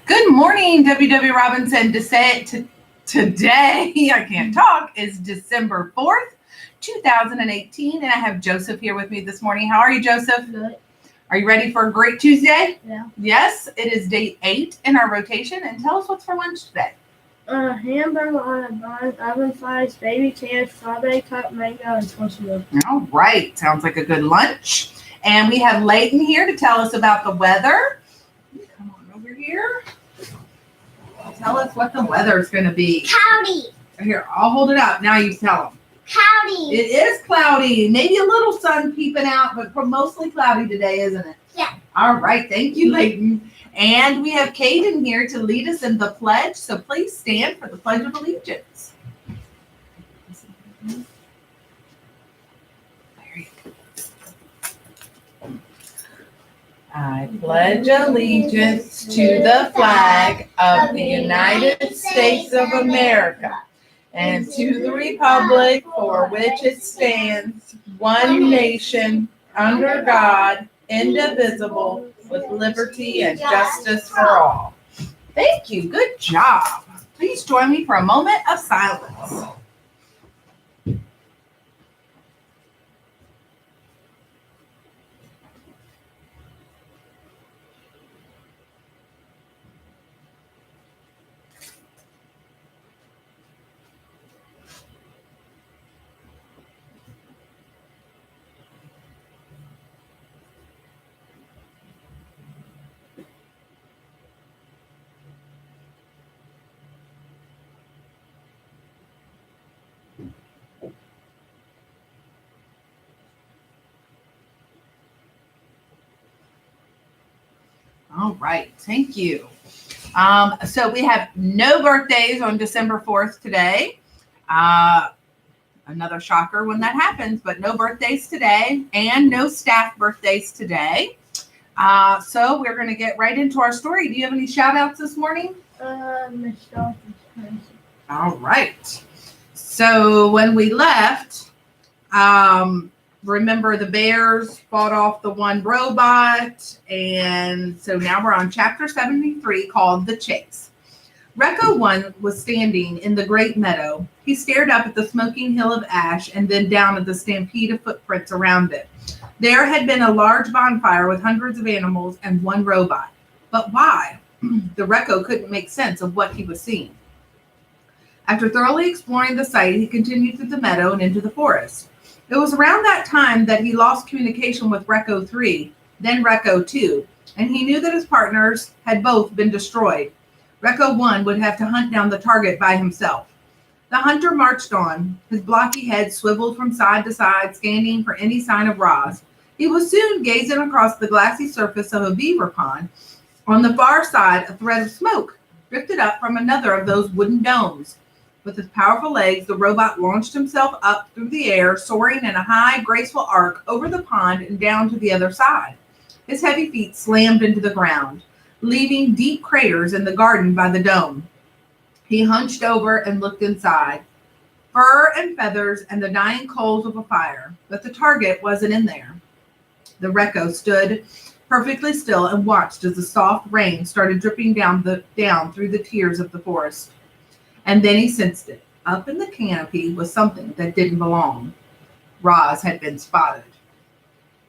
Good morning, WW Robinson. Today, I can't talk, is December 4th, 2018, and I have Joseph here with me this morning. How are you, Joseph? Good. Are you ready for a great Tuesday? Yeah. Yes, it is day 8 in our rotation, and tell us what's for lunch today. Hamburger on a bun, oven slice, baby carrots, strawberry cut mango, and Swisher milk. All right, sounds like a good lunch. And we have Layton here to tell us about the weather. Come on over here. Tell us what the weather is going to be. Cloudy. Here, I'll hold it up. Now you tell them. Cloudy. It is cloudy. Maybe a little sun peeping out, but mostly cloudy today, isn't it? Yeah. All right. Thank you, Layton. And we have Caden here to lead us in the pledge. So please stand for the Pledge of Allegiance. There you go. I pledge allegiance to the flag of the United States of America and to the republic for which it stands, one nation, under God, indivisible, with liberty and justice for all. Thank you. Good job. Please join me for a moment of silence. All right, thank you. So we have no birthdays on December 4th today. Another shocker when that happens, but no birthdays today and no staff birthdays today. So we're going to get right into our story. Do you have any shout outs this morning? Michelle. All right. So when we left, remember the Bears fought off the one robot, and so now we're on chapter 73 called The Chase. Recco 1 was standing in the great meadow. He stared up at the smoking hill of ash and then down at the stampede of footprints around it. There had been a large bonfire with hundreds of animals and one robot. But why? The Recco couldn't make sense of what he was seeing. After thoroughly exploring the site, he continued through the meadow and into the forest. It was around that time that he lost communication with Recco 3, then Recco 2, and he knew that his partners had both been destroyed. Recco 1 would have to hunt down the target by himself. The hunter marched on, his blocky head swiveled from side to side, scanning for any sign of Roz. He was soon gazing across the glassy surface of a beaver pond. On the far side, a thread of smoke drifted up from another of those wooden domes. With his powerful legs, the robot launched himself up through the air, soaring in a high, graceful arc over the pond and down to the other side. His heavy feet slammed into the ground, leaving deep craters in the garden by the dome. He hunched over and looked inside. Fur and feathers and the dying coals of a fire, but the target wasn't in there. The Recco stood perfectly still and watched as the soft rain started dripping down through the tiers of the forest. And then he sensed it. Up in the canopy was something that didn't belong. Roz had been spotted.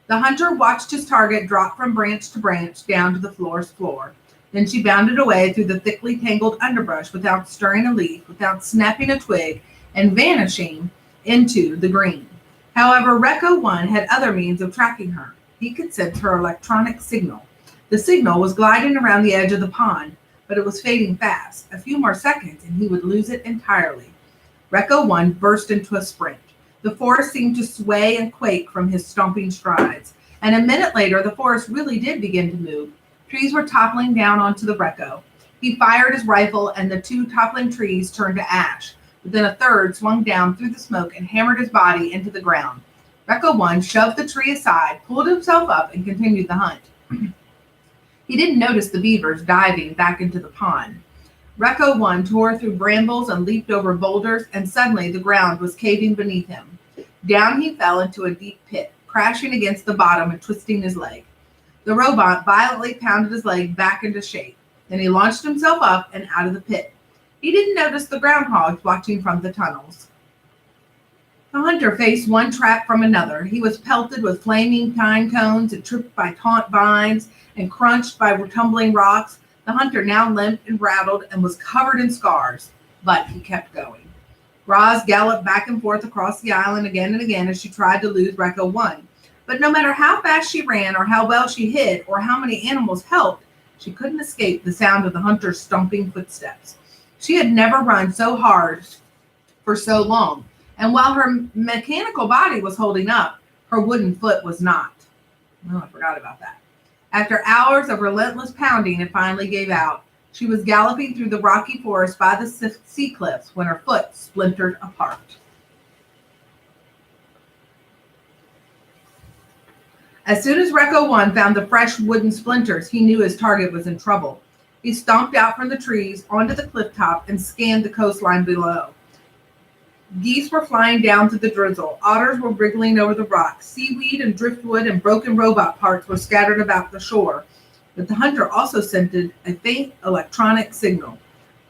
The hunter watched his target drop from branch to branch down to the floor's floor. Then she bounded away through the thickly tangled underbrush without stirring a leaf, without snapping a twig, and vanishing into the green. However, Recco 1 had other means of tracking her. He could sense her electronic signal. The signal was gliding around the edge of the pond, but it was fading fast. A few more seconds and he would lose it entirely. Recco 1 burst into a sprint. The forest seemed to sway and quake from his stomping strides. And a minute later, the forest really did begin to move. Trees were toppling down onto the Recco. He fired his rifle and the 2 toppling trees turned to ash. But then a third swung down through the smoke and hammered his body into the ground. Recco 1 shoved the tree aside, pulled himself up, and continued the hunt. He didn't notice the beavers diving back into the pond. Recco 1 tore through brambles and leaped over boulders, and suddenly the ground was caving beneath him. Down he fell into a deep pit, crashing against the bottom and twisting his leg. The robot violently pounded his leg back into shape. Then he launched himself up and out of the pit. He didn't notice the groundhogs watching from the tunnels. The hunter faced one trap from another. He was pelted with flaming pine cones and tripped by taunt vines and crunched by tumbling rocks. The hunter now limped and rattled and was covered in scars, but he kept going. Roz galloped back and forth across the island again and again as she tried to lose Recco 1. But no matter how fast she ran or how well she hid or how many animals helped, she couldn't escape the sound of the hunter's stomping footsteps. She had never run so hard for so long, and while her mechanical body was holding up, her wooden foot was not. Oh, I forgot about that. After hours of relentless pounding, it finally gave out. She was galloping through the rocky forest by the sea cliffs when her foot splintered apart. As soon as Recco 1 found the fresh wooden splinters, he knew his target was in trouble. He stomped out from the trees onto the cliff top and scanned the coastline below. Geese were flying down to the drizzle. Otters were wriggling over the rocks. Seaweed and driftwood and broken robot parts were scattered about the shore. But the hunter also scented a faint electronic signal.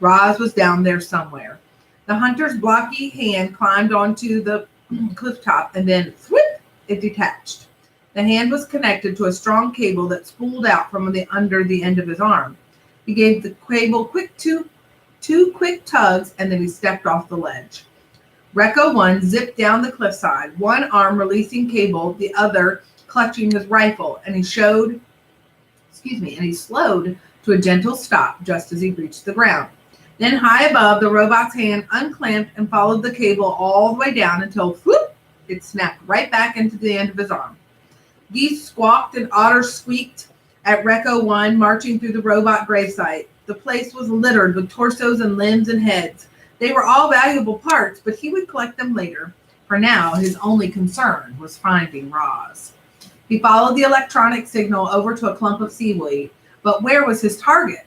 Roz was down there somewhere. The hunter's blocky hand climbed onto the cliff top and then, whoop, it detached. The hand was connected to a strong cable that spooled out from under the end of his arm. He gave the cable two quick tugs, and then he stepped off the ledge. Recco 1 zipped down the cliffside, one arm releasing cable, the other clutching his rifle, and he slowed to a gentle stop just as he reached the ground. Then high above, the robot's hand unclamped and followed the cable all the way down until, whoop, it snapped right back into the end of his arm. Geese squawked and otters squeaked at Recco 1 marching through the robot gravesite. The place was littered with torsos and limbs and heads. They were all valuable parts, but he would collect them later. For now, his only concern was finding Roz. He followed the electronic signal over to a clump of seaweed, but where was his target?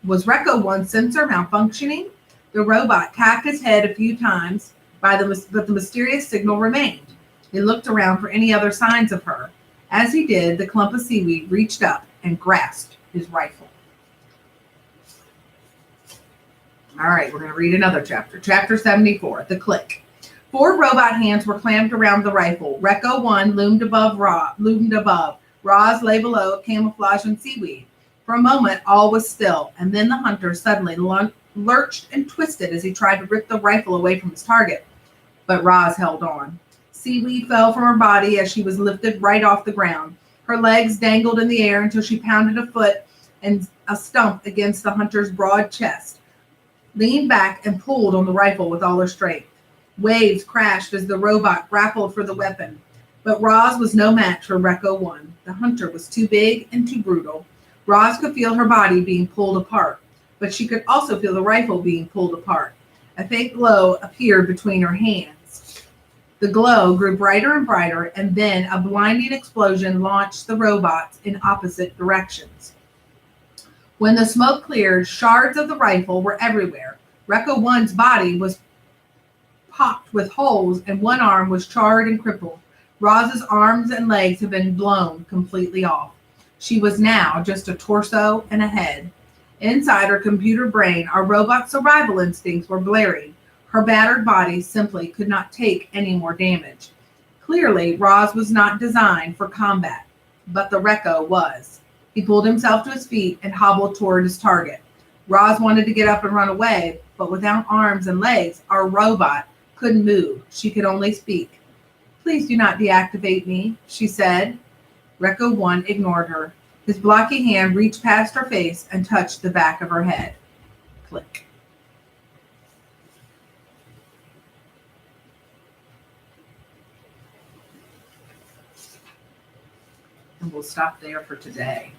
Was Recco 1's sensor malfunctioning? The robot tapped his head a few times, but the mysterious signal remained. He looked around for any other signs of her. As he did, the clump of seaweed reached up and grasped his rifle. All right, we're going to read another chapter. Chapter 74, The Click. 4 robot hands were clamped around the rifle. Recco 1 loomed above. Roz lay below, camouflage and seaweed. For a moment, all was still, and then the hunter suddenly lurched and twisted as he tried to rip the rifle away from his target. But Roz held on. Seaweed fell from her body as she was lifted right off the ground. Her legs dangled in the air until she pounded a foot and a stump against the hunter's broad chest, leaned back and pulled on the rifle with all her strength. Waves crashed as the robot grappled for the weapon. But Roz was no match for Recco 1. The hunter was too big and too brutal. Roz could feel her body being pulled apart, but she could also feel the rifle being pulled apart. A faint glow appeared between her hands. The glow grew brighter and brighter, and then a blinding explosion launched the robots in opposite directions. When the smoke cleared, shards of the rifle were everywhere. Recco 1's body was pocked with holes, and one arm was charred and crippled. Roz's arms and legs had been blown completely off. She was now just a torso and a head. Inside her computer brain, our robot's survival instincts were blaring. Her battered body simply could not take any more damage. Clearly, Roz was not designed for combat, but the Recco was. He pulled himself to his feet and hobbled toward his target. Roz wanted to get up and run away, but without arms and legs, our robot couldn't move. She could only speak. "Please do not deactivate me," she said. Recco 1 ignored her. His blocky hand reached past her face and touched the back of her head. Click. And we'll stop there for today.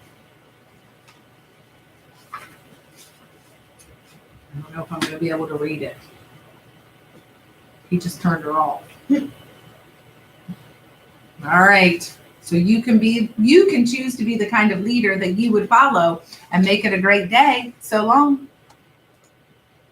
I don't know if I'm going to be able to read it. He just turned her off. All right. So you can choose to be the kind of leader that you would follow and make it a great day. So long.